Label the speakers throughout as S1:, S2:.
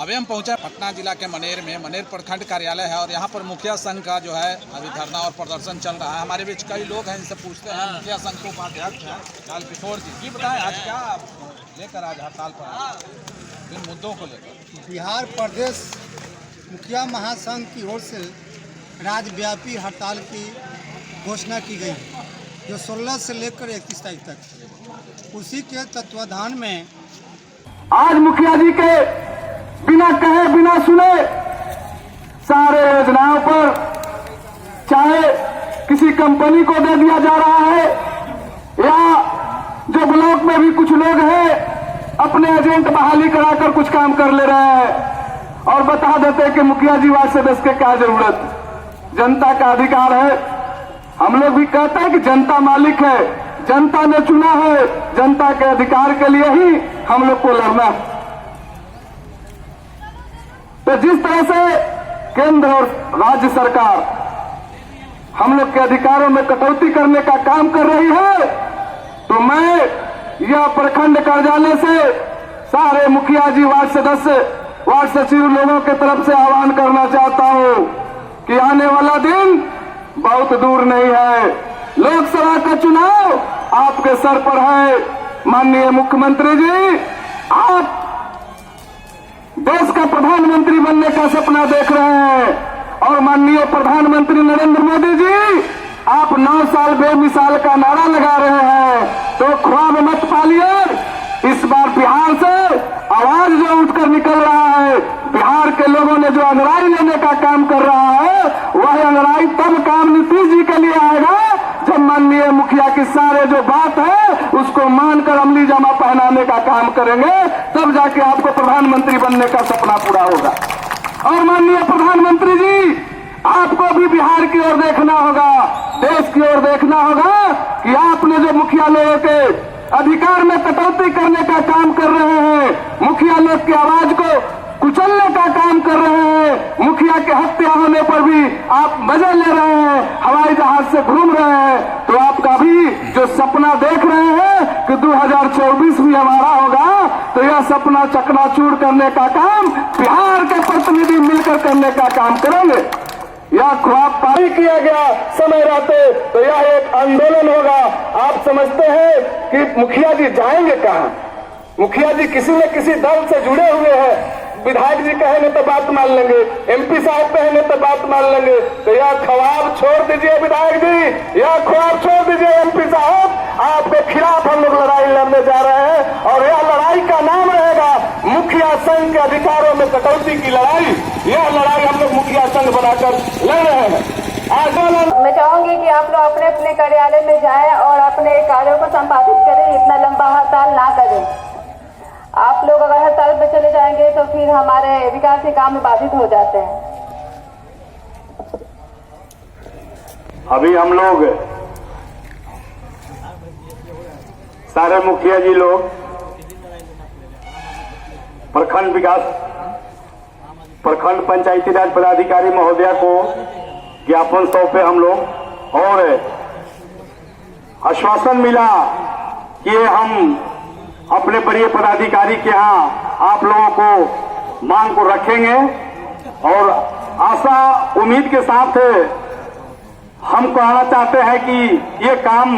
S1: अभी हम पहुंचे पटना जिला के मनेर में। मनेर प्रखंड कार्यालय है और यहाँ पर मुखिया संघ का जो है अभी धरना और प्रदर्शन चल रहा है। हमारे बीच कई लोग हैं, इनसे पूछते हैं। मुखिया संघ के उपाध्यक्ष हैं लाल किशोर जी बताएं आज क्या लेकर आज हड़ताल पर आए, इन मुद्दों को लेकर।
S2: बिहार प्रदेश मुखिया महासंघ की ओर से राज्यव्यापी हड़ताल की घोषणा की गई है, जो 16 से लेकर 31 तारीख तक। उसी के तत्वाधान में
S3: आज मुखिया जी के बिना कहे बिना सुने सारे योजनाओं पर चाहे किसी कंपनी को दे दिया जा रहा है, या जो ब्लॉक में भी कुछ लोग हैं अपने एजेंट बहाली कराकर कुछ काम कर ले रहे हैं और बता देते हैं कि मुखिया जी वार्ड सदस्य के क्या जरूरत। जनता का अधिकार है। हम लोग भी कहते हैं कि जनता मालिक है, जनता ने चुना है, जनता के अधिकार के लिए ही हम लोग को लड़ना है। तो जिस तरह से केंद्र और राज्य सरकार हम लोग के अधिकारों में कटौती करने का काम कर रही है, तो मैं यह प्रखंड कार्यालय से सारे मुखिया जी, वार्ड सदस्य, वार्ड सचिव लोगों के तरफ से आह्वान करना चाहता हूं कि आने वाला दिन बहुत दूर नहीं है। लोकसभा का चुनाव आपके सर पर है। माननीय मुख्यमंत्री जी, आप देश का प्रधानमंत्री बनने का सपना देख रहे हैं और माननीय प्रधानमंत्री नरेंद्र मोदी जी, आप 9 साल बेमिसाल का नारा लगा रहे हैं, तो ख्वाब मत पालिए। इस बार बिहार से आवाज जो उठकर निकल रहा है, बिहार के लोगों ने जो अंगड़ाई लेने का काम कर रहा है, वह अंगड़ाई तब काम नीतीश जी के लिए आएगा जब माननीय मुखिया की सारे जो बात है उसको मानकर अमली जामा पहनाने का काम करेंगे, तब जाके आपको प्रधानमंत्री बनने का सपना पूरा होगा। और माननीय प्रधानमंत्री जी, आपको भी बिहार की ओर देखना होगा, देश की ओर देखना होगा कि आपने जो मुखिया लोगों के अधिकार में कटौती करने का काम कर रहे हैं, मुखिया लोग की आवाज को कुचलने का काम कर रहे हैं, मुखिया के हत्या होने पर भी आप मजे ले रहे हैं, हवाई जहाज से घूम रहे हैं, तो आपका भी जो सपना देख रहे हैं कि 2024 भी हमारा होगा, तो यह सपना चकनाचूर करने का काम बिहार के प्रतिनिधि मिलकर करने का काम करेंगे। यह ख्वाब पारी किया गया समय रहते तो यह एक आंदोलन होगा। आप समझते हैं कि मुखिया जी जाएंगे कहां? मुखिया जी किसी न किसी दल से जुड़े हुए हैं। विधायक जी कहेंगे तो बात मान लेंगे, एमपी साहब कहेंगे तो बात मान लेंगे, तो यह ख्वाब छोड़ दीजिए विधायक जी, यह ख्वाब छोड़ दीजिए एमपी साहब। आपके खिलाफ हम लोग लड़ाई लड़ने जा रहे हैं और यह लड़ाई का नाम रहेगा मुखिया संघ के अधिकारों में कटौती की लड़ाई। यह लड़ाई हम लोग मुखिया संघ बनाकर लड़ रहे हैं।
S4: मैं चाहूंगी कि आप लोग अपने अपने कार्यालय में जाएं और अपने कार्यों को संपादित करें, इतना लंबा हड़ताल ना करें। आप लोग अगर हड़ताल पे चले जाएंगे तो फिर हमारे विकास के काम में बाधित हो जाते हैं।
S3: अभी हम लोग सारे मुखिया जी लोग प्रखंड विकास, प्रखंड पंचायती राज पदाधिकारी महोदया को ज्ञापन सौंपे हम लोग, और आश्वासन मिला कि हम अपने वरीय पदाधिकारी के यहाँ आप लोगों को मांग को रखेंगे, और आशा उम्मीद के साथ हम कहना चाहते हैं कि ये काम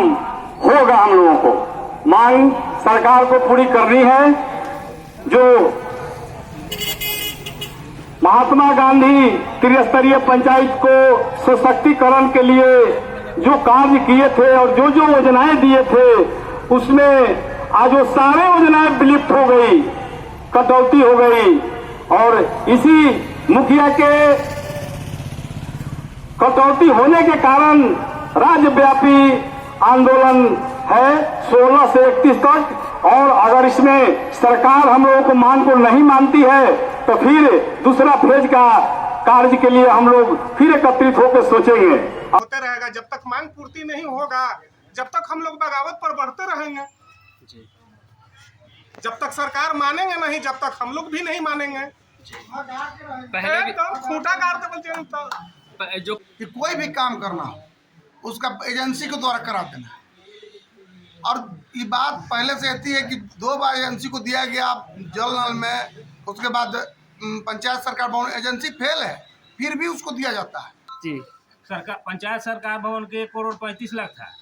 S3: होगा। हम लोगों को मांग सरकार को पूरी करनी है। जो महात्मा गांधी त्रिस्तरीय पंचायत को सशक्तिकरण के लिए जो कार्य किए थे और जो जो योजनाएं दिए थे, उसमें आज वो सारे योजनाएं विलुप्त हो गई, कटौती हो गई, और इसी मुखिया के कटौती होने के कारण राज्यव्यापी आंदोलन है 16 से 31 तक। और अगर इसमें सरकार हम लोगों को मांग को नहीं मानती है तो फिर दूसरा फेज का कार्य के लिए हम लोग फिर एकत्रित होकर सोचेंगे।
S5: होते रहेगा जब तक मांग पूर्ति नहीं होगा, जब तक हम लोग बगावत पर बढ़ते रहेंगे। जब तक सरकार मानेंगे नहीं, जब तक हम लोग भी नहीं मानेंगे। पहले खूंटा गाड़ते बोलते हैं
S6: जो कि कोई भी काम करना हो उसका एजेंसी के द्वारा करा देना। और ये बात पहले से रहती है कि 2 बार एजेंसी को दिया गया जल नल में, उसके बाद पंचायत सरकार भवन एजेंसी फेल है, फिर भी उसको दिया जाता है।
S7: जी,
S5: सरकार पंचायत सरकार भवन के 1,35,00,000 था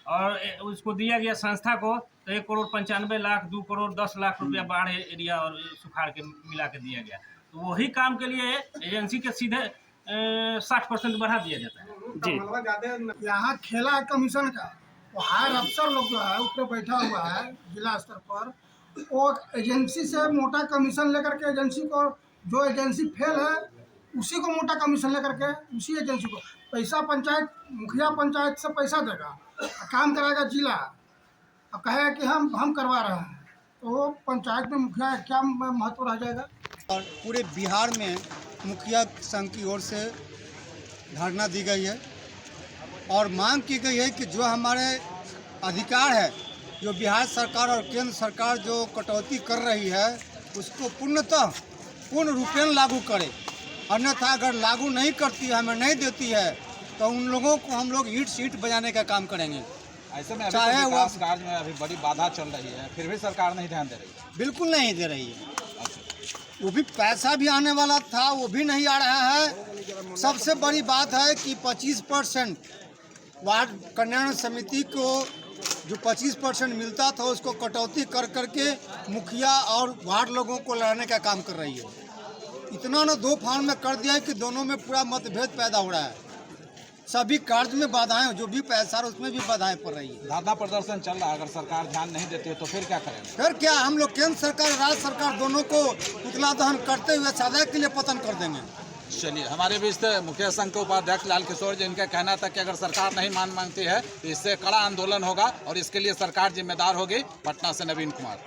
S5: और उसको दिया गया संस्था को तो 1,95,00,000, 2 करोड़ 10 लाख रुपया बाढ़ एरिया और सुखाड़ के मिला के दिया गया। तो वही काम के लिए एजेंसी के सीधे 60% बढ़ा दिया जाता है।
S7: जी,
S2: यहाँ खेला है कमीशन का, वो हायर अफसर लोग जो है ऊपर बैठा हुआ है जिला स्तर पर, वो एजेंसी से मोटा कमीशन लेकर के एजेंसी को, जो एजेंसी फेल है उसी को मोटा कमीशन लेकर के उसी एजेंसी को पैसा, पंचायत मुखिया पंचायत से पैसा देगा, काम कराएगा जिला, और कहेगा कि हम करवा रहे हैं, तो पंचायत में मुखिया क्या महत्व रह जाएगा। और पूरे बिहार में मुखिया संघ की ओर से धरना दी गई है और मांग की गई है कि जो हमारे अधिकार है, जो बिहार सरकार और केंद्र सरकार जो कटौती कर रही है उसको पूर्ण रूपेण लागू करे, अन्यथा अगर लागू नहीं करती है, हमें नहीं देती है, तो उन लोगों को हम लोग ईंट सीट बजाने का काम करेंगे।
S1: ऐसे में अभी तो विकास कार्य में अभी बड़ी बाधा चल रही है, फिर भी सरकार नहीं ध्यान दे रही है।
S2: बिल्कुल नहीं दे रही है, वो भी पैसा भी आने वाला था, वो भी नहीं आ रहा है। सबसे बड़ी बात है कि 25% वार्ड कल्याण समिति को जो 25% मिलता था उसको कटौती कर करके मुखिया और वार्ड लोगों को लड़ने का काम कर रही है। इतना ना 2 फार्म में कर दिया है कि दोनों में पूरा मतभेद पैदा हो रहा है, सभी कार्य में बाधाएं, जो भी पैसा है उसमें भी बाधाएं पड़ रही है।
S1: धरना प्रदर्शन चल रहा है, अगर सरकार ध्यान नहीं देती है तो फिर क्या करेंगे?
S2: फिर क्या हम लोग केंद्र सरकार राज्य सरकार दोनों को पुतला दहन करते हुए सदा के लिए पतन कर देंगे।
S1: चलिए, हमारे बीच से मुखिया संघ के उपाध्यक्ष लाल किशोर जी, इनका कहना था कि अगर सरकार नहीं मानती है तो इससे कड़ा आंदोलन होगा और इसके लिए सरकार जिम्मेदार होगी। पटना से नवीन कुमार।